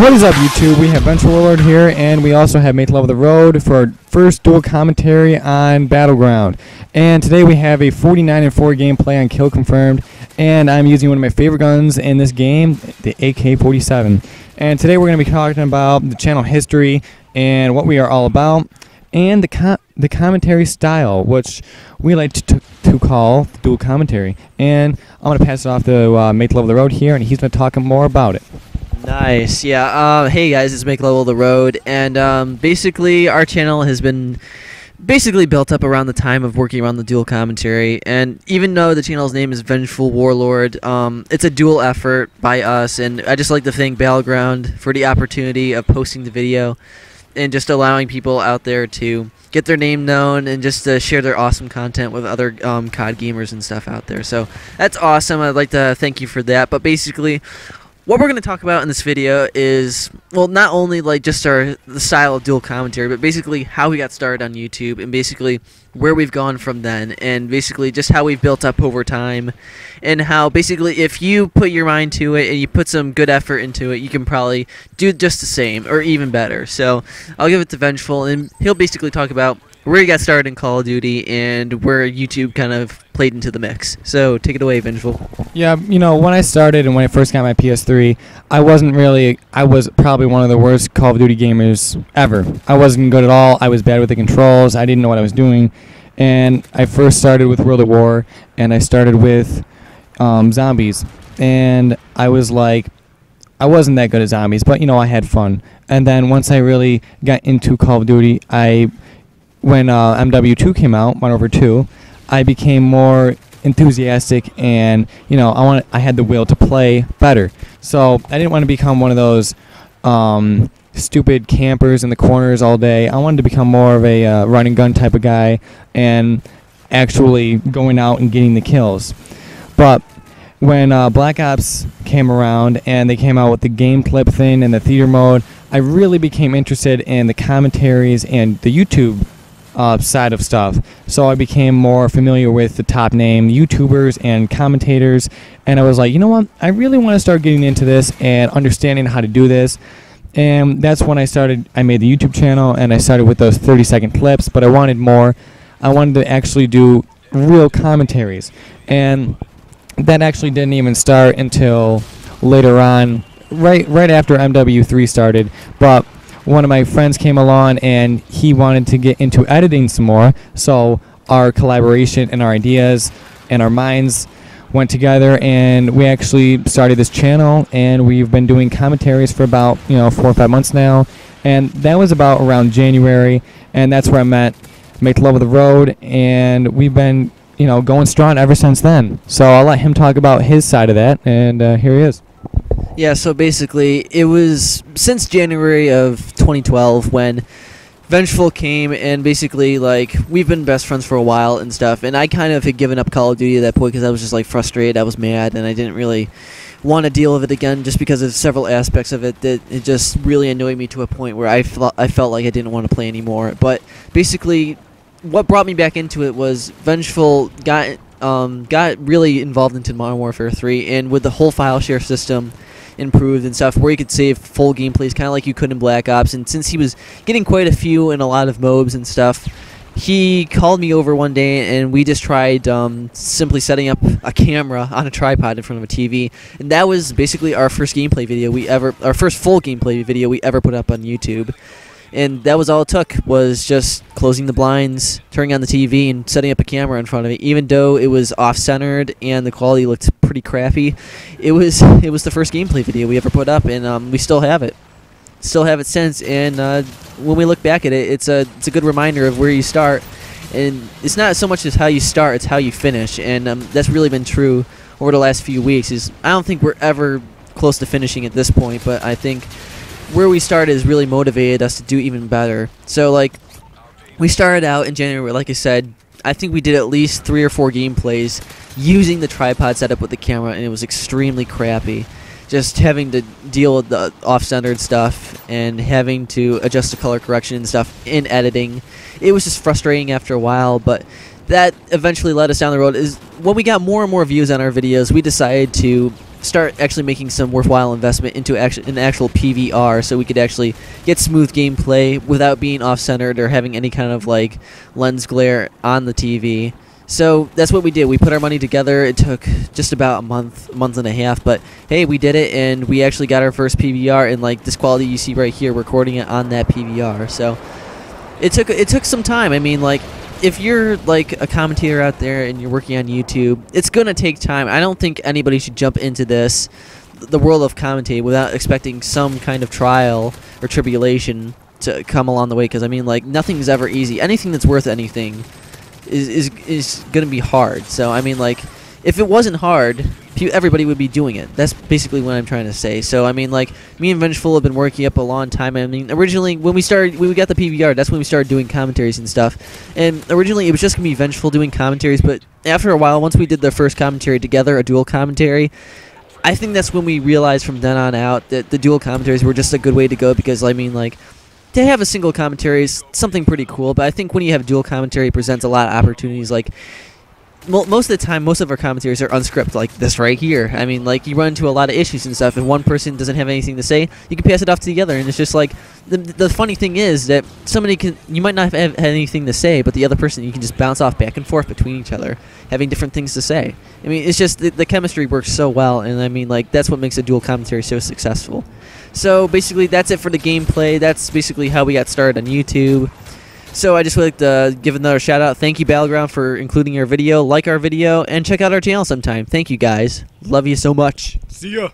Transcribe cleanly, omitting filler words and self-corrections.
What is up, YouTube? We have Venture Warlord here, and we also have Mate Love of the Road for our first dual commentary on Battleground. And today we have a 49-4 gameplay on Kill Confirmed, and I'm using one of my favorite guns in this game, the AK-47. And today we're going to be talking about the channel history and what we are all about, and the commentary style, which we like to call dual commentary. And I'm going to pass it off to Mate Love of the Road here, and he's going to talk more about it. Nice. Yeah. Hey guys, it's Make Level the Road, and basically our channel has been built up around the time of working around the dual commentary. And even though the channel's name is Vengeful Warlord, it's a dual effort by us, and I just like to thank Battleground for the opportunity of posting the video and just allowing people out there to get their name known and just to share their awesome content with other COD gamers and stuff out there. So that's awesome. I'd like to thank you for that. But basically, what we're going to talk about in this video is, well, not only like just the style of dual commentary, but basically how we got started on YouTube, and basically where we've gone from then, and basically just how we've built up over time, and how basically if you put your mind to it and you put some good effort into it, you can probably do just the same or even better. So I'll give it to Vengeful, and he'll basically talk about where he got started in Call of Duty and where YouTube kind of played into the mix. So take it away, Vengeful. Yeah, you know, when I started and when I first got my PS3, I was probably one of the worst Call of Duty gamers ever. I wasn't good at all. I was bad with the controls. I didn't know what I was doing. And I first started with World at War, and I started with zombies. And I was like, I wasn't that good at zombies, but, you know, I had fun. And then once I really got into Call of Duty, when MW2 came out, Modern Warfare 2, I became more enthusiastic, and you know, I had the will to play better. So I didn't want to become one of those stupid campers in the corners all day. I wanted to become more of a run and gun type of guy, and actually going out and getting the kills. But when Black Ops came around and they came out with the game clip thing and the theater mode, I really became interested in the commentaries and the YouTube side of stuff. So I became more familiar with the top name YouTubers and commentators, and I was like, you know what, I really want to start getting into this and understanding how to do this. And that's when I made the YouTube channel, and I started with those 30-second clips, but I wanted more. I wanted to actually do real commentaries, and that actually didn't even start until later on, right after MW3 started. But one of my friends came along, and he wanted to get into editing some more, so our collaboration and our ideas and our minds went together, and we actually started this channel, and we've been doing commentaries for about 4 or 5 months now. And that was about around January, and that's where I met Make Love of the Road, and we've been going strong ever since then. So I'll let him talk about his side of that, and here he is. Yeah, so basically, it was since January of 2012 when Vengeful came, and basically, like, we've been best friends for a while and stuff, and I kind of had given up Call of Duty at that point because I was just, like, frustrated, I was mad, and I didn't really want to deal with it again just because of several aspects of it that it just really annoyed me to a point where I felt like I didn't want to play anymore. But basically, what brought me back into it was Vengeful got really involved into Modern Warfare 3, and with the whole file share system improved and stuff, where you could save full gameplays kind of like you could in Black Ops. And since he was getting quite a few in a lot of mobs and stuff, he called me over one day, and we just tried simply setting up a camera on a tripod in front of a TV, and that was basically our first full gameplay video we ever put up on YouTube. And that was all it took, was just closing the blinds, turning on the TV, and setting up a camera in front of it. Even though it was off-centered and the quality looked pretty crappy, it was the first gameplay video we ever put up, and we still have it. Still have it since, and when we look back at it, it's a good reminder of where you start. And it's not so much as how you start, it's how you finish. And that's really been true over the last few weeks. I don't think we're ever close to finishing at this point, but I think where we started has really motivated us to do even better. So, like, we started out in January, like I said, I think we did at least 3 or 4 gameplays using the tripod setup with the camera, and it was extremely crappy. Just having to deal with the off-centered stuff and having to adjust the color correction and stuff in editing. It was just frustrating after a while, but that eventually led us down the road. Is when we got more and more views on our videos, we decided to start actually making some worthwhile investment into an actual PVR, so we could actually get smooth gameplay without being off-centered or having any kind of like lens glare on the TV. So that's what we did. We put our money together. It took just about a month and a half, but hey, we did it, and we actually got our first PVR, and like this quality you see right here, recording it on that PVR. So it took some time. I mean, like, if you're like a commentator out there and you're working on YouTube, it's gonna take time. I don't think anybody should jump into the world of commentating, without expecting some kind of trial or tribulation to come along the way. Because I mean, like, nothing's ever easy. Anything that's worth anything is gonna be hard. So I mean, like, if it wasn't hard, everybody would be doing it. That's basically what I'm trying to say. So I mean, like, me and Vengeful have been working up a long time. I mean, originally when we got the PVR, that's when we started doing commentaries and stuff. And originally it was just gonna be Vengeful doing commentaries, but after a while, once we did the first commentary together, a dual commentary, I think that's when we realized from then on out that the dual commentaries were just a good way to go. Because I mean, like, to have a single commentary is something pretty cool, but I think when you have dual commentary, it presents a lot of opportunities. Like, most of the time, most of our commentaries are unscripted, like this right here. I mean, like, you run into a lot of issues and stuff, and one person doesn't have anything to say, you can pass it off to the other, and it's just like, the funny thing is that you might not have anything to say, but the other person, you can just bounce off back and forth between each other, having different things to say. I mean, it's just, the chemistry works so well, and I mean, like, that's what makes a dual commentary so successful. So basically, that's it for the gameplay. That's basically how we got started on YouTube. So I just would like to give another shout out. Thank you, Battleground, for including our video. Like our video, and check out our channel sometime. Thank you, guys. Love you so much. See ya.